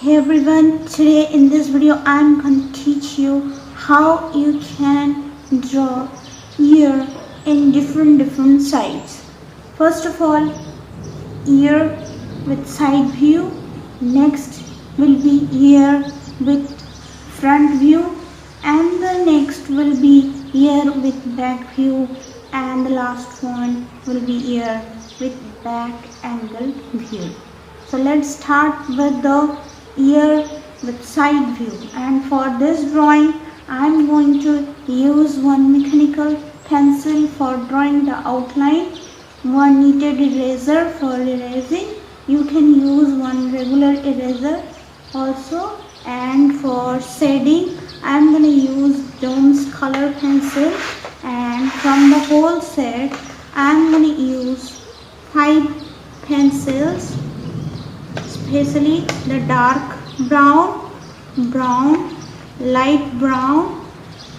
Hey everyone, today in this video I'm going to teach you how you can draw ear in different sides. First of all, ear with side view, next will be ear with front view, and the next will be ear with back view, and the last one will be ear with back angle view. So let's start with the ear with side view, and for this drawing I am going to use one mechanical pencil for drawing the outline, one kneaded eraser for erasing. You can use one regular eraser also, and for shading I am going to use Dome's color pencil, and from the whole set I am going to use 5 pencils, especially the dark brown, light brown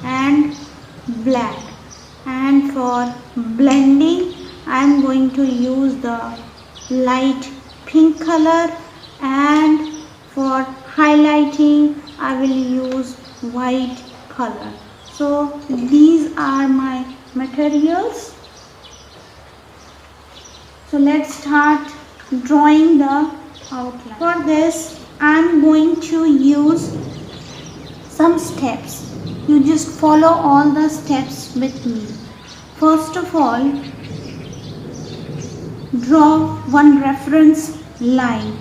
and black. And for blending I am going to use the light pink color, and for highlighting I will use white color. So these are my materials. So let's start drawing the outline. For this I am going to use some steps. You just follow all the steps with me. First of all, draw one reference line.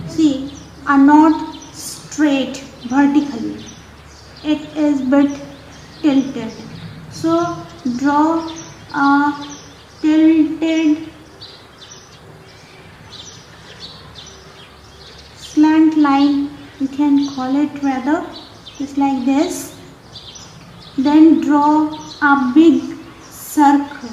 See, are not straight vertically. It is bit tilted. So draw a tilted slant line, you can call it rather, just like this. Then draw a big circle.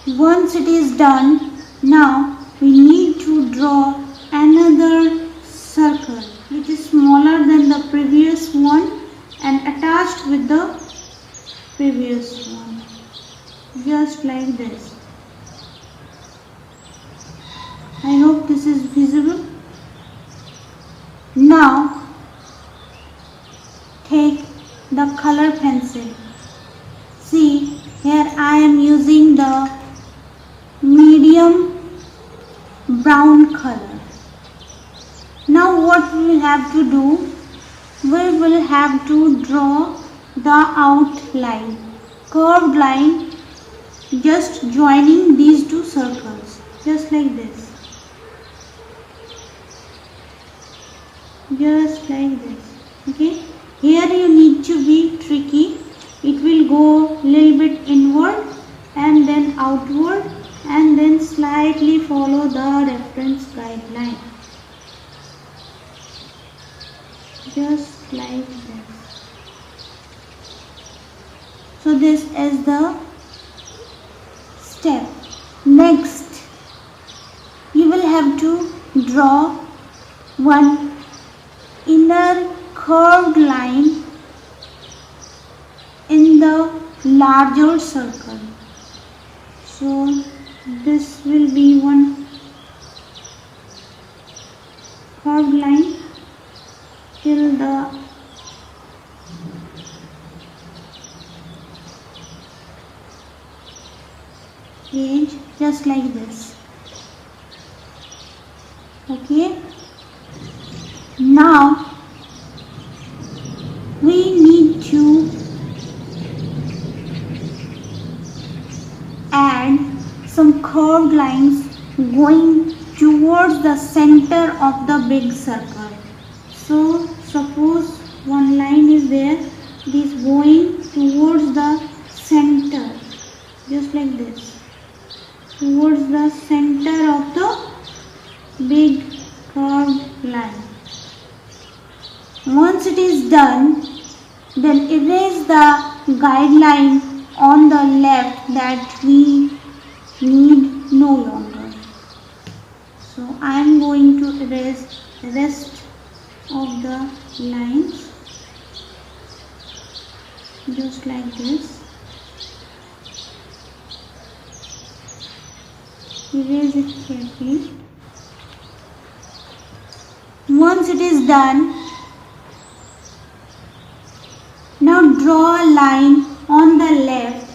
Once it is done, now we need to draw another circle which is smaller than the previous one and attached with the previous one, just like this. I hope this is visible. Now take the color pencil. See, here I am using the medium brown color. Now what we have to do, we will have to draw the outline, curved line, just joining these two circles, just like this. Just like this. Okay, here you need to be tricky. It will go little bit inward and then outward, and then slightly follow the reference guideline, just like this. So this is the step. Next you will have to draw one inner curved line in the larger circle. So this will be one curved line till the edge, just like this. Okay, now we need to add some curved lines going towards the center of the big circle. So suppose one line is there, it is going towards the center, just like this, towards the center of the big curved line. Once it is done, then erase the guideline on the left that we need no longer. So I am going to erase the rest of the lines, just like this. Erase it carefully. Once it is done, now draw a line on the left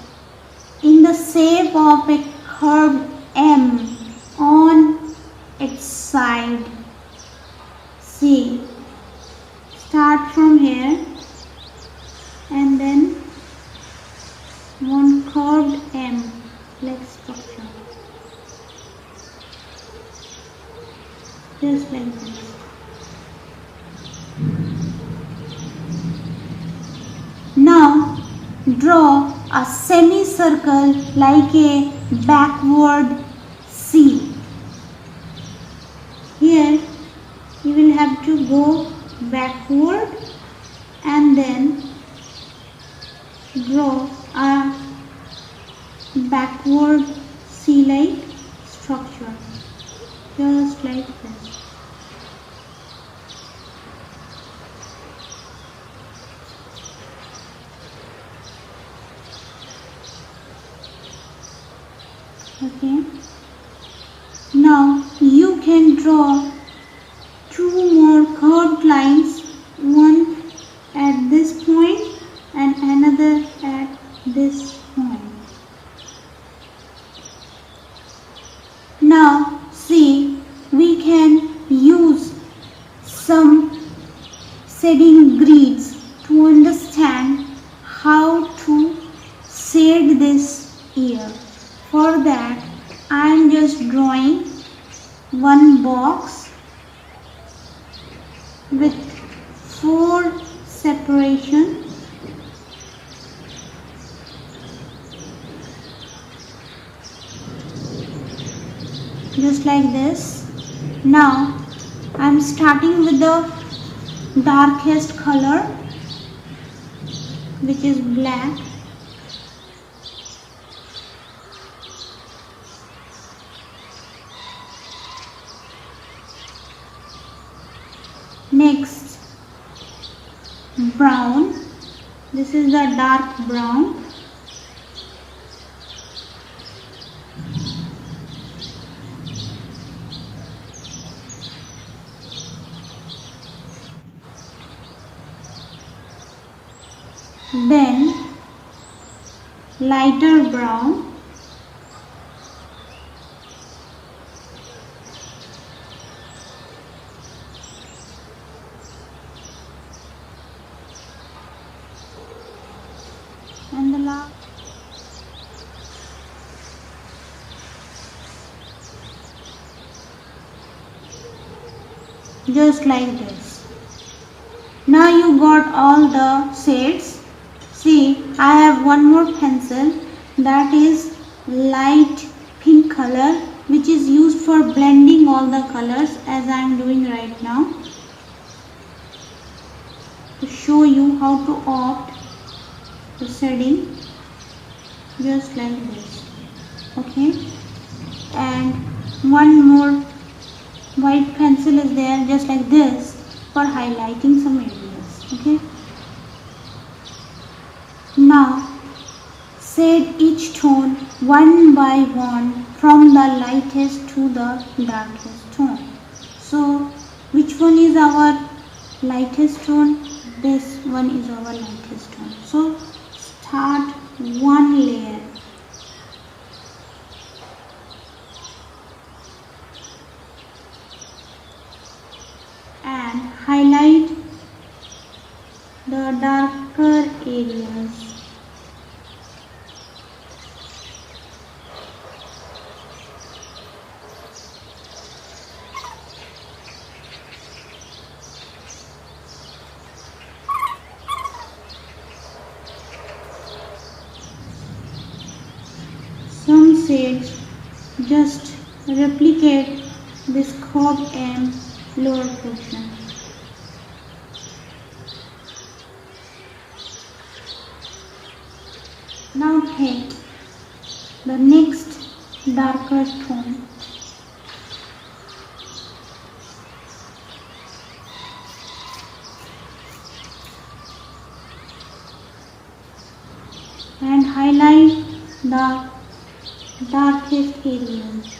in the shape of a curved M on its side. See, start from here and then one curved M like structure, just like this. Now draw a semicircle like a backward C. Here you will have to go backward and then draw a backward C-like structure, just like this. Okay. Now you can draw two more curved lines, one at this point and another at this point. Now see, we can use some shading grids to understand how to shade this ear. For that, I am just drawing one box with 4 separation. Just like this. Now I am starting with the darkest color, which is black. Next, brown. This is the dark brown. Then lighter brown. And the last, just like this. Now you got all the shades. See, I have one more pencil, that is light pink color, which is used for blending all the colors, as I am doing right now, to show you how to opt the shading, just like this. Okay, and one more white pencil is there, just like this, for highlighting some areas. Okay, now shade each tone one by one from the lightest to the darkest tone. So which one is our lightest tone? This one is our lightest tone. So start one layer and highlight the darker areas. Some shades just replicate this curve and lower portion. Now take the next darker tone and highlight the darkest areas.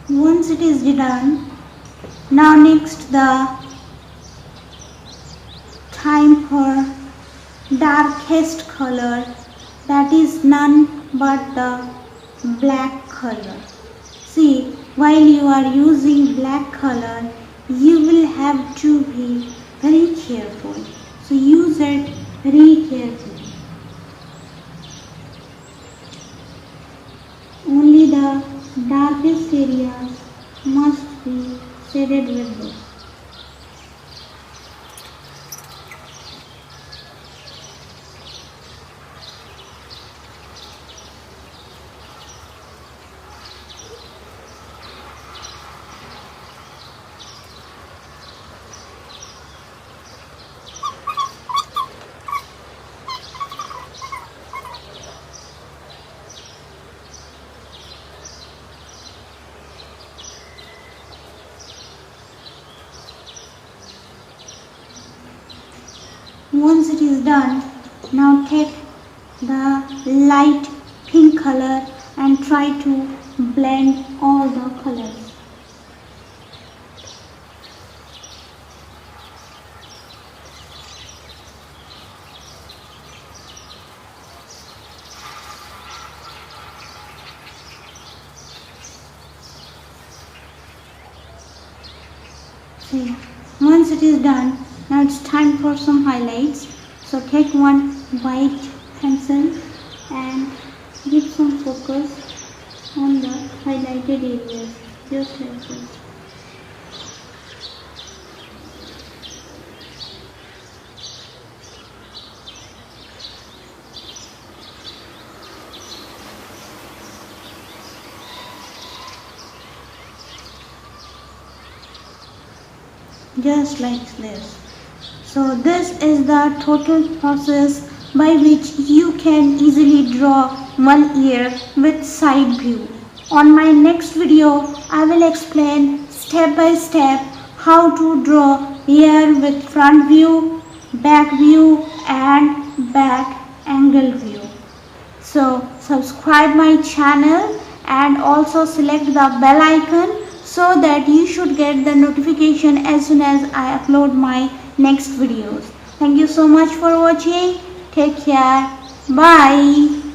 Once it is done, now next the time for darkest color, that is none but the black color. See, while you are using black color, you will have to be very careful. So use it very carefully. Only the darkest areas must be shaded with this. Once it is done, now take the light pink color and try to blend all the colors. See, once it is done, now it's time for some highlights. So take one white pencil and give some focus on the highlighted areas, just like this. Just like this. So this is the total process by which you can easily draw one ear with side view. On my next video, I will explain step by step how to draw ear with front view, back view and back angle view. So subscribe my channel and also select the bell icon so that you should get the notification as soon as I upload my next videos. Thank you so much for watching. Take care. Bye.